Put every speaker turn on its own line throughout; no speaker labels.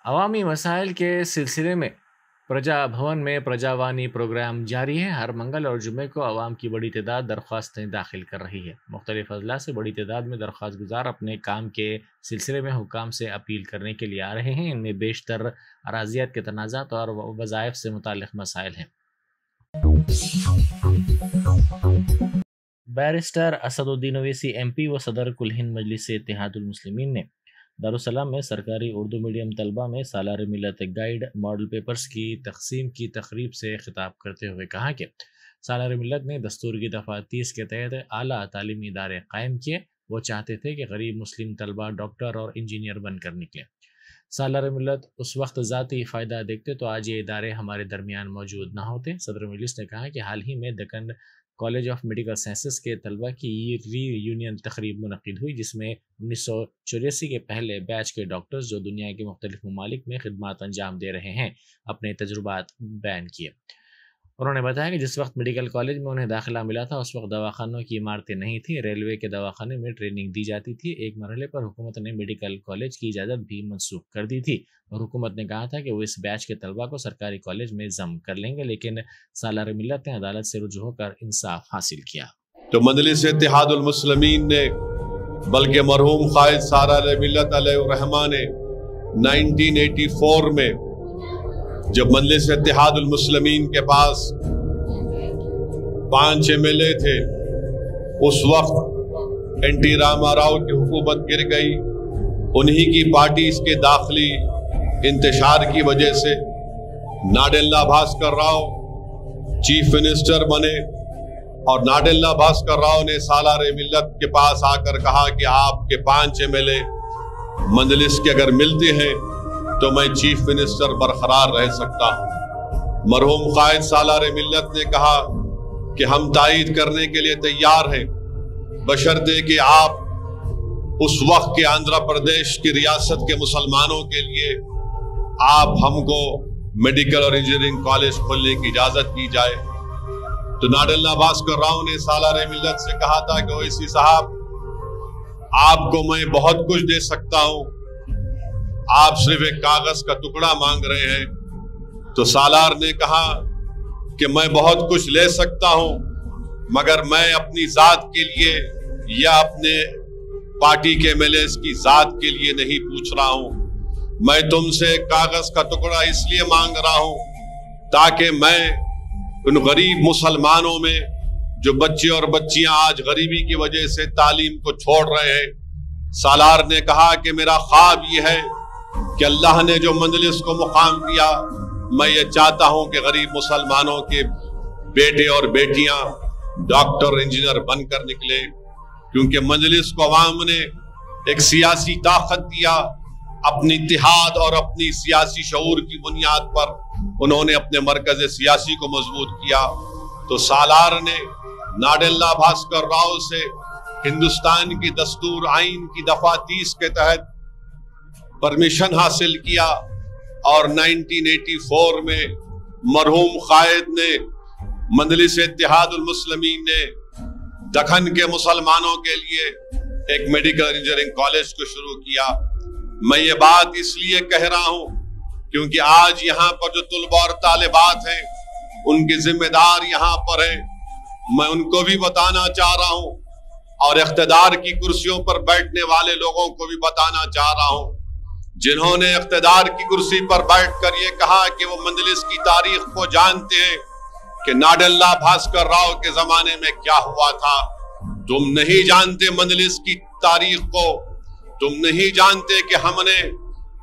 अवामी मसाइल के सिलसिले में प्रजा भवन में प्रजावानी प्रोग्राम जारी है। हर मंगल और जुमे को अवाम की बड़ी तादाद दरख्वास्तें दाखिल कर रही है। मुख्तलिफ अजला से बड़ी तादाद में दरख्वास्त गुजार अपने काम के सिलसिले में हुकाम से अपील करने के लिए आ रहे हैं। इनमें बेशतर अराजियात के तनाज़ात और वज़ाइफ से मुताल्लिक़ मसाइल हैं। बैरिस्टर असदुद्दीन ओवैसी MP व सदर कुल हिंद मजलिस इत्तेहादुल मुस्लिमीन ने दारुस्सलाम में सरकारी उर्दू मीडियम तलबा में सालार मिलत गाइड मॉडल पेपर्स की तकसीम की तकरीब से खिताब करते हुए कहा कि सालार मिलत ने दस्तूर की दफ़ा 30 के तहत आला तालीमी इदारे कायम किए। वो चाहते थे कि गरीब मुस्लिम तलबा डॉक्टर और इंजीनियर बनकर निकले। सालार मिलत उस वक्त ज़ाती फ़ायदा देखते तो आज ये इदारे हमारे दरमियान मौजूद ना होते। सदर मजलिस ने कहा कि हाल ही में Deccan college of medical sciences के तलबा की री-यूनियन तकरीब मुनक़िद हुई, जिसमें 1984 के पहले बैच के डॉक्टर्स जो दुनिया के मुख्तलिफ ममालिक में खिदमत अंजाम दे रहे हैं अपने तजुर्बात बयान किए। उन्होंने बताया कि जिस वक्त मेडिकल कॉलेज में उन्हें दाखिला मिला था उस वक्त दवाखानों की इमारतें नहीं थी। रेलवे के दवाखाने में ट्रेनिंग दी जाती थी। एक मरहले पर हुकूमत ने मेडिकल कॉलेज की इजाज़त भी मनसूख कर दी थी और हुकूमत ने कहा था कि वो इस बैच के तलबा को सरकारी कॉलेज में जम कर लेंगे, लेकिन सालार मिल्लत ने अदालत से रुजू होकर इंसाफ हासिल किया।
तो मजलिस इत्तेहादुल मुस्लिमीन ने बल्कि मरहूम क़ाइद सालार मिल्लत अलैहिर्रहमा ने 1984 में जब मजलिस इत्तेहादुल मुस्लिमीन के पास 5 MLA थे, उस वक्त NT रामाराव की हुकूमत गिर गई। उन्हीं की पार्टी के दाखिली इंतशार की वजह से नाडेल्ला भास्कर राव चीफ मिनिस्टर बने और नाडेल्ला भास्कर राव ने सालार मिल्लत के पास आकर कहा कि आपके 5 MLA मजलिस के अगर मिलते हैं तो मैं चीफ मिनिस्टर बरकरार रह सकता हूं। मरहूम क़ाइद सालार मिल्लत ने कहा कि हम तायीद करने के लिए तैयार हैं, बशर्ते कि आप उस वक्त के आंध्र प्रदेश की रियासत के मुसलमानों के लिए आप हमको मेडिकल और इंजीनियरिंग कॉलेज खोलने की इजाजत दी जाए। तो नाडेल्ला भास्कर राव ने सालार मिल्लत से कहा था कि ओवैसी साहब, आपको मैं बहुत कुछ दे सकता हूं, आप सिर्फ एक कागज का टुकड़ा मांग रहे हैं। तो सालार ने कहा कि मैं बहुत कुछ ले सकता हूं, मगर मैं अपनी जात के लिए या अपने पार्टी के MLAs की जात के लिए नहीं पूछ रहा हूं। मैं तुमसे कागज का टुकड़ा इसलिए मांग रहा हूं ताकि मैं उन गरीब मुसलमानों में जो बच्चे और बच्चियां आज गरीबी की वजह से तालीम को छोड़ रहे हैं। सालार ने कहा कि मेरा ख्वाब ये है कि अल्लाह ने जो मजलिस को मुकाम दिया, मैं ये चाहता हूं कि गरीब मुसलमानों के बेटे और बेटियां डॉक्टर इंजीनियर बनकर निकले, क्योंकि मजलिस को अवाम ने एक सियासी ताकत दिया। अपनी इत्तेहाद और अपनी सियासी शऊर की बुनियाद पर उन्होंने अपने मरकज सियासी को मजबूत किया। तो सालार ने नाडेल्ला भास्कर राव से हिंदुस्तान की दस्तूर आइन की दफा 30 के तहत परमिशन हासिल किया और 1984 में मरहूम क़ाइद ने मजलिस इत्तेहादुल मुस्लिमीन ने दक्कन के मुसलमानों के लिए एक मेडिकल इंजीनियरिंग कॉलेज को शुरू किया। मैं ये बात इसलिए कह रहा हूं क्योंकि आज यहाँ पर जो तुलबा और तालिबात हैं, उनके जिम्मेदार यहाँ पर हैं। मैं उनको भी बताना चाह रहा हूं और इख्तिदार की कुर्सियों पर बैठने वाले लोगों को भी बताना चाह रहा हूं, जिन्होंने इख्तिदार की कुर्सी पर बैठकर ये कहा कि वो मजलिस की तारीख को जानते हैं कि नाडेल्ला भास्कर राव के जमाने में क्या हुआ था। तुम नहीं जानते मजलिस की तारीख को, तुम नहीं जानते कि हमने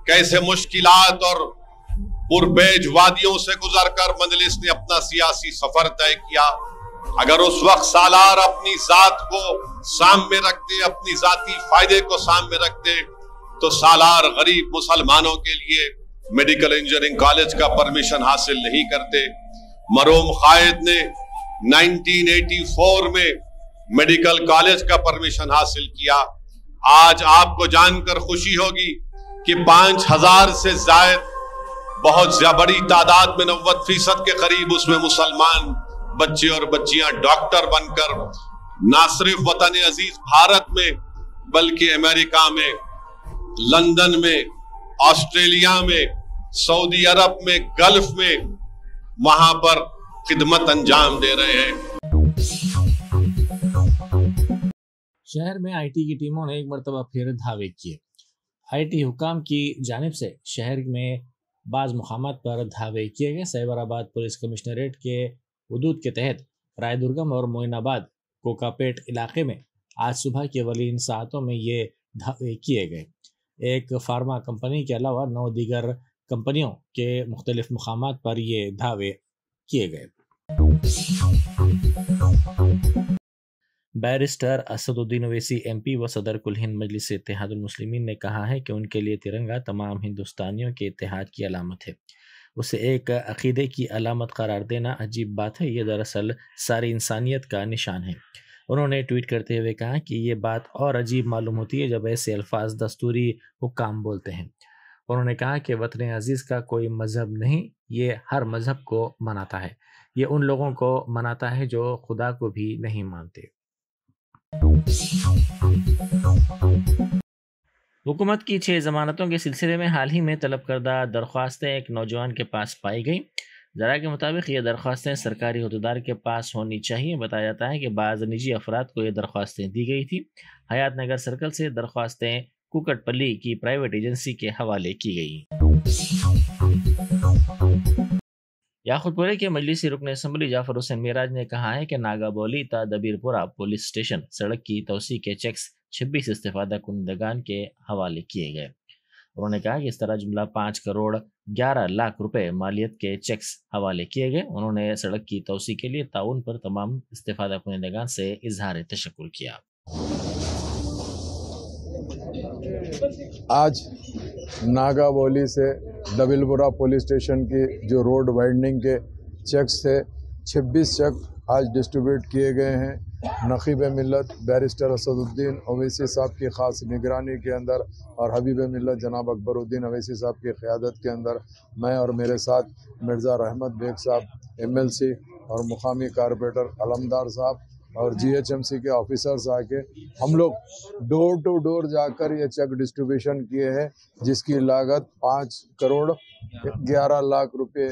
कैसे मुश्किलात और पुरबेज वादियों से गुजरकर मजलिस ने अपना सियासी सफर तय किया। अगर उस वक्त सालार अपनी जात को सामने रखते, अपनी जाती फायदे को सामने रखते, तो सालार गरीब मुसलमानों के लिए मेडिकल इंजीनियरिंग कॉलेज का परमिशन हासिल नहीं करते। मरहूम क़ाइद ने 1984 में मेडिकल कॉलेज का परमिशन हासिल किया। आज आपको जानकर खुशी होगी कि 5000 से जायद बहुत बड़ी तादाद में 90% के करीब उसमें मुसलमान बच्चे और बच्चियां डॉक्टर बनकर न सिर्फ वतन अजीज भारत में बल्कि अमेरिका में, लंदन में ऑस्ट्रेलिया में, सऊदी अरब में, गल्फ में वहां पर खिदमत अंजाम दे रहे हैं।
शहर में आईटी की टीमों ने एक मरतबा फिर धावे किए। आईटी हुकाम की जानिब से शहर में बाज़ मुकामात पर धावे किए गए। साइबराबाद पुलिस कमिश्नरेट के हुदूद के तहत रायदुर्गम और मोइनाबाद कोकापेट इलाके में आज सुबह के वलीन सातों में ये धावे किए गए। एक फार्मा कंपनी के अलावा 9 दीगर कंपनियों के मुख्तलिफ मुकामात पर ये धावे किए गए। बैरिस्टर असदुद्दीन ओवैसी एमपी व सदर कुल हिंद मजलिस इत्तेहादुल मुस्लिमीन ने कहा है कि उनके लिए तिरंगा तमाम हिंदुस्तानियों के इत्तेहाद की अलामत है। उसे एक अकीदे की अलामत करार देना अजीब बात है, ये दरअसल सारी इंसानियत का निशान है। उन्होंने ट्वीट करते हुए कहा कि ये बात और अजीब मालूम होती है जब ऐसे अल्फाज दस्तूरी हुक्काम बोलते हैं। उन्होंने कहा कि वतन अजीज़ का कोई मज़हब नहीं, ये हर मज़हब को मनाता है। ये उन लोगों को मनाता है जो खुदा को भी नहीं मानते। हुकूमत की 6 जमानतों के सिलसिले में हाल ही में तलब करदा दरख्वास्तें एक नौजवान के पास पाई गई। ज़रा के मुताबिक ये दरख्वास्तें सरकारी अहदेदार के पास होनी चाहिए। बताया जाता है कि बाज़ निजी अफराद को ये दरख्वास्तें दी गई थी। हयात नगर सर्कल से दरख्वास्तें कुकटपल्ली की प्राइवेट एजेंसी के हवाले की गई। याकुतपुरे के मजलिसी रुकन असम्बली जाफर हुसैन मेराज ने कहा है कि नागाबोली ता दबीरपुरा पुलिस स्टेशन सड़क की तोसी के चेक्स 26 इस्तेफादा कुंदगान के हवाले किए गए। उन्होंने कहा कि इस तरह जुमला 5 करोड़ 11 लाख रुपए मालियत के चेक्स हवाले किए गए। उन्होंने सड़क की तोसी के लिए ताउन पर तमाम इस्तेफादा कुंदगान से इजहार तशक्कुर किया।
आज नागाबोली से दबिलपुरा पुलिस स्टेशन की जो रोड वाइडनिंग के चेक्स थे 26 चेक आज डिस्ट्रीब्यूट किए गए हैं। नकीब मिल्लत बैरिस्टर असदुद्दीन ओवैसी साहब की ख़ास निगरानी के अंदर और हबीब मिल्लत जनाब अकबरुद्दीन ओवैसी साहब की क़यादत के अंदर मैं और मेरे साथ मिर्ज़ा रहमत बेग साहब MLC और मुकामी कारपोरेटर अलमदार साहब और GHMC के ऑफिसर्स आके हम लोग डोर टू डोर जाकर ये चेक डिस्ट्रीब्यूशन किए हैं, जिसकी लागत 5 करोड़ 11 लाख रुपए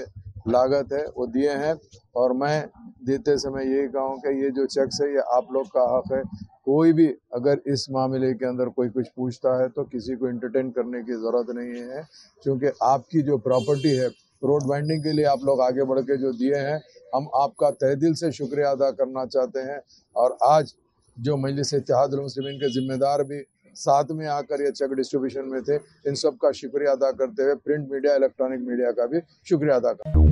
लागत है, वो दिए हैं। और मैं देते समय यही कहूँ कि ये जो चेक्स है ये आप लोग का हक है। कोई भी अगर इस मामले के अंदर कोई कुछ पूछता है तो किसी को एंटरटेन करने की ज़रूरत नहीं है, क्योंकि आपकी जो प्रॉपर्टी है रोड वाइंडिंग के लिए आप लोग आगे बढ़ के जो दिए हैं, हम आपका तहे दिल से शुक्रिया अदा करना चाहते हैं। और आज जो मजलिस इत्तेहादुल मुस्लिमीन के जिम्मेदार भी साथ में आकर ये चेक डिस्ट्रीब्यूशन में थे, इन सब का शुक्रिया अदा करते हुए प्रिंट मीडिया इलेक्ट्रॉनिक मीडिया का भी शुक्रिया अदा करता हूँ।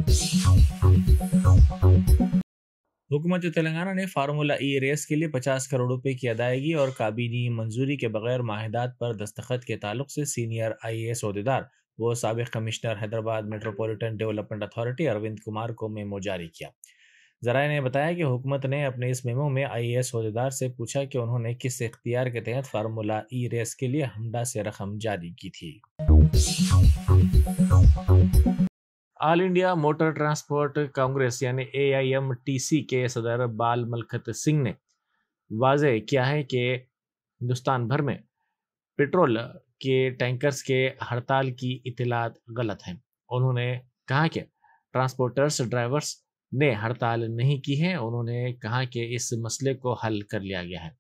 हुकूमत तेलंगाना ने फार्मूला ई रेस के लिए 50 करोड़ रुपए की अदायगी और काबीनी मंजूरी के बगैर माहिदात पर दस्तखत के ताल्लुक से सीनियर IAS ओहदेदार वो साबिक commissioner Hyderabad metropolitan development authority Arvind Kumar को मेमो जारी किया। ज़राए ने बताया कि हुकूमत ने अपने इस मेमो में IAS ओहदेदार से पूछा कि उन्होंने किस इख्तियार के तहत फार्मूला ई रेस के लिए हमडा से रकम जारी की थी। All India motor transport Congress यानी AIMTC के सदर बाल मलखत सिंह ने वाज़ेह किया है कि हिंदुस्तान भर में पेट्रोल के टैंकर्स के हड़ताल की इत्तलात गलत हैं। उन्होंने कहा कि ट्रांसपोर्टर्स ड्राइवर्स ने हड़ताल नहीं की है। उन्होंने कहा कि इस मसले को हल कर लिया गया है।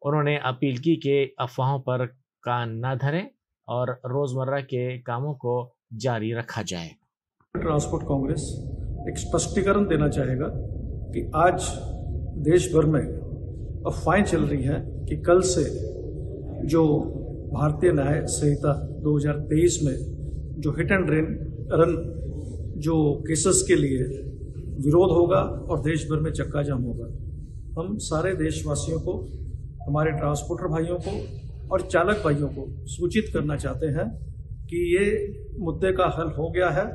उन्होंने अपील की कि अफवाहों पर कान न धरें और रोज़मर्रा के कामों को जारी रखा जाए।
ट्रांसपोर्ट कांग्रेस एक स्पष्टीकरण देना चाहेगा कि आज देश भर में अफवाहें चल रही हैं कि कल से जो भारतीय न्याय संहिता 2023 में जो हिट एंड रन जो केसेस के लिए विरोध होगा और देश भर में चक्का जाम होगा। हम सारे देशवासियों को, हमारे ट्रांसपोर्टर भाइयों को और चालक भाइयों को सूचित करना चाहते हैं कि ये मुद्दे का हल हो गया है।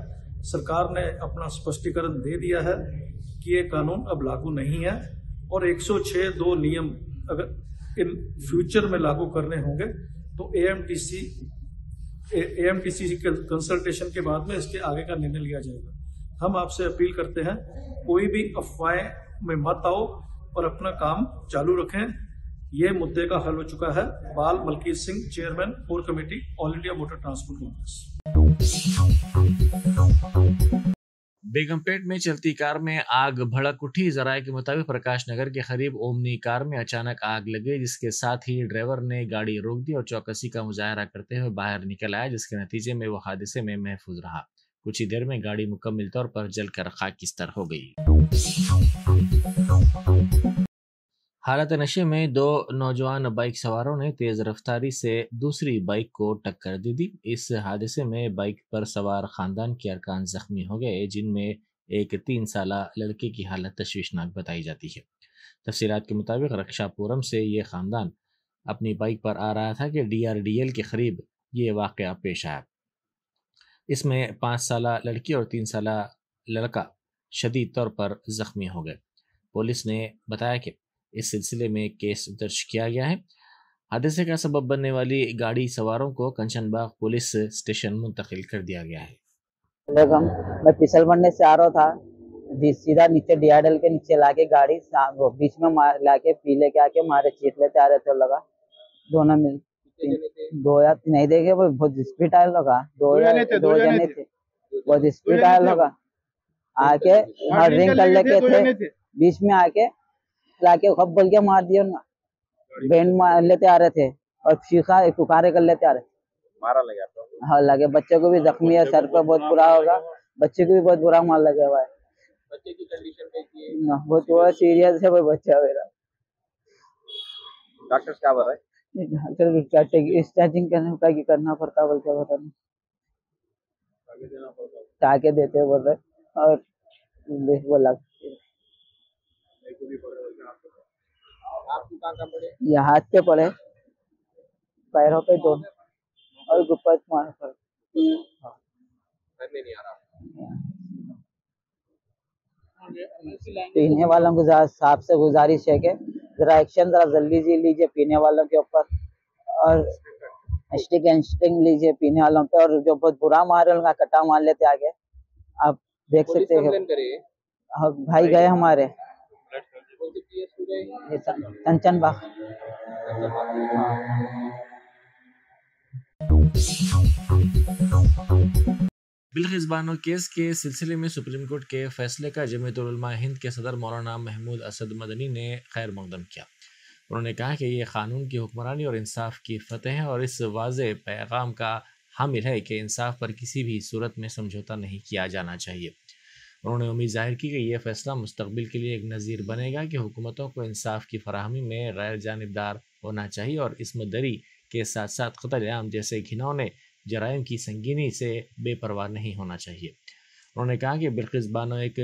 सरकार ने अपना स्पष्टीकरण दे दिया है कि ये कानून अब लागू नहीं है और 106(2) नियम अगर इन फ्यूचर में लागू करने होंगे तो AMTC कंसल्टेशन के बाद में इसके आगे का निर्णय लिया जाएगा। हम आपसे अपील करते हैं कोई भी अफवाहें में मत आओ और अपना काम चालू रखें। ये मुद्दे का हल हो चुका है। Bal Malkit Singh, chairman core committee, all India motor transport congress.
Begumpet में चलती कार में आग भड़क उठी। जराये के मुताबिक प्रकाश नगर के करीब ओमनी कार में अचानक आग लग गई, जिसके साथ ही ड्राइवर ने गाड़ी रोक दी और चौकसी का मुजाहरा करते हुए बाहर निकल आया, जिसके नतीजे में वो हादसे में महफूज रहा। कुछ ही देर में गाड़ी मुकम्मल तौर पर जलकर खाकिस्तर हो गई। हालत नशे में दो नौजवान बाइक सवारों ने तेज रफ्तारी से दूसरी बाइक को टक्कर दे दी। इस हादसे में बाइक पर सवार खानदान के अरकान जख्मी हो गए, जिनमें एक 3 साला लड़के की हालत तशवीशनाक बताई जाती है। तफसीलात के मुताबिक रक्षापुरम से ये खानदान अपनी बाइक पर आ रहा था कि DRDL के करीब ये वाक़या पेश आया। इसमें 5 साला लड़की और 3 साला लड़का शदीद तौर पर जख्मी हो गए। पुलिस ने बताया कि इस सिलसिले में केस दर्ज किया गया है। हादसे का सबब बनने वाली गाड़ी सवारों को कंचनबाग पुलिस स्टेशन मुंतकिल कर दिया गया है।
मैं फिसल बनने से आ रहा था, सीधा नीचे DRDL के नीचे लाके गाड़ी बीच में लाके पी लेके आके मारे चीट लेते आ रहे थे। लगा दोनों मिल 2 या 3 नहीं देखे, वो बहुत स्पीड आया लगा। 2 जने थे, बहुत स्पीड आया लगा। आके रिंग कर लेके थे, बीच में आके लाके खब बोल के मार दिया। बैंड मार लेते आ रहे थे और चीखा पुकारे कर लेते आ रहे थे।
मारा लगा तो
हाँ लगे। बच्चे को भी जख्मी है, सर पर बहुत बुरा होगा। बच्चे को भी बहुत बुरा मार लगे हुआ है।
बच्चे की कंडीशन कैसी है?
बहुत सीरियस है वो बच्चा मेरा।
डॉक्टर क्या बोल रहे हैं?
स्टैचिंग करना पड़ता बोल के बता टाके देते बोल रहे और बोला ये हाथ पे पड़े, पैरों पे दोनों और गुप्पा मार पर पीने वालों को साहब से गुजारिश है कि जरा एक्शन जरा जल्दी लीजिए पीने वालों के ऊपर, और स्टिंग लीजिए पीने वालों पे। और जो बहुत बुरा मार रहे उनका कटा मार लेते आगे। आप देख सकते हैं भाई गए हमारे कंचनबाग।
बिल्किस बानो केस के सिलसिले में सुप्रीम कोर्ट के फैसले का जमीयत उलमा हिंद के सदर मौलाना महमूद असद मदनी ने खैर मकदम किया। उन्होंने कहा कि ये कानून की हुक्मरानी और इंसाफ की फतेह है और इस वाज़े पैगाम का हामिल है कि इंसाफ पर किसी भी सूरत में समझौता नहीं किया जाना चाहिए। उन्होंने उम्मीद जाहिर की कि यह फैसला मुस्तकबिल के लिए एक नज़ीर बनेगा कि हुकूमतों को इंसाफ की फराहमी में गैर जानिबदार होना चाहिए और इसमें दरी के साथ साथ क़त्ल-ए-आम जैसे घिनौने जराइम की संगीनी से बेपरवाह नहीं होना चाहिए। उन्होंने कहा कि बिल्किस बानो एक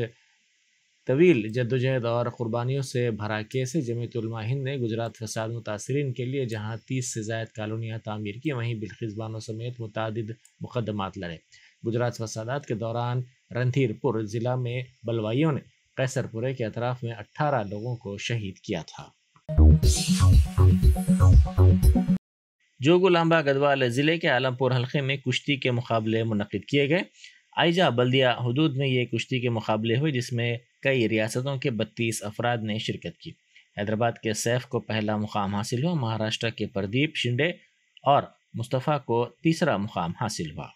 तवील जद्दोजहद और क़ुरबानियों से भरा केस है। जमीयत उलमा हिंद ने गुजरात फसाद मुतासरीन के लिए जहाँ 30 से ज़ायद कॉलोनियाँ तामीर की, वहीं बिल्किस बानो समेत मुतादिद मुकदमात लड़े। गुजरात फसादात के दौरान रणधीरपुर ज़िला में बलवाइयों ने कैसरपुरे के अतराफ में 18 लोगों को शहीद किया था। जोगुलांबा गढ़वाल ज़िले के आलमपुर हल्के में कुश्ती के मुकाबले मुनक़िद किए गए। आइजा बल्दिया हुदूद में ये कुश्ती के मुकाबले हुए, जिसमें कई रियासतों के 32 अफराद ने शिरकत की। हैदराबाद के सैफ को पहला मुकाम हासिल हुआ, महाराष्ट्र के प्रदीप शिंदे और मुस्तफ़ा को तीसरा मुकाम हासिल हुआ।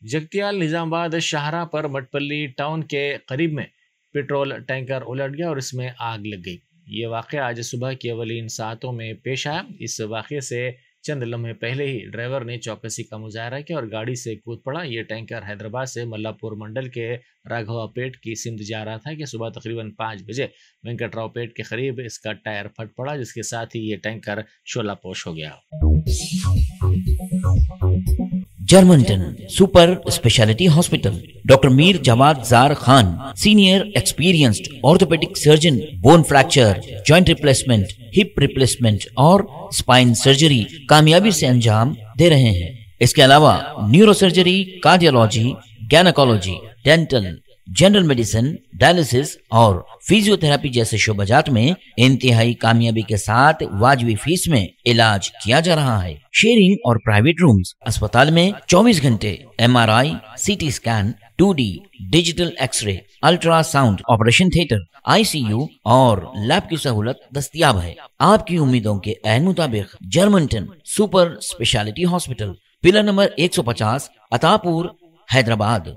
जगतियाल निज़ामाबाद शाहरा पर मटपल्ली टाउन के करीब में पेट्रोल टैंकर उलट गया और इसमें आग लग गई। ये वाक़या आज सुबह की अवलीन सातों में पेश आया। इस वाक़े से चंद लम्हे पहले ही ड्राइवर ने चौकसी का मुजाहरा किया और गाड़ी से कूद पड़ा। ये टैंकर हैदराबाद से मल्लापुर मंडल के राघवापेट की सिमत जा रहा था कि सुबह तकरीबन 5 बजे वेंकटरावपेट के करीब इसका टायर फट पड़ा, जिसके साथ ही ये टैंकर शोलापोश हो गया।
Germanten super speciality hospital, doctor Mir Jawad Zar Khan, senior experienced orthopaedic surgeon, bone fracture, joint replacement, hip replacement और स्पाइन सर्जरी कामयाबी से अंजाम दे रहे हैं। इसके अलावा neuro surgery, cardiology, gynaecology, dental, general medicine, dialysis और फिजियोथेरेपी जैसे शोबाजात में इंतहाई कामयाबी के साथ वाजबी फीस में इलाज किया जा रहा है। शेयरिंग और प्राइवेट रूम्स। अस्पताल में 24 घंटे MRI, CT scan, 2D digital x-ray, ultrasound, operation theatre, ICU और लैब की सहूलत दस्तयाब है। आपकी उम्मीदों के ऐन मुताबिक Germanten super speciality hospital, pillar number 150, Attapur, Hyderabad.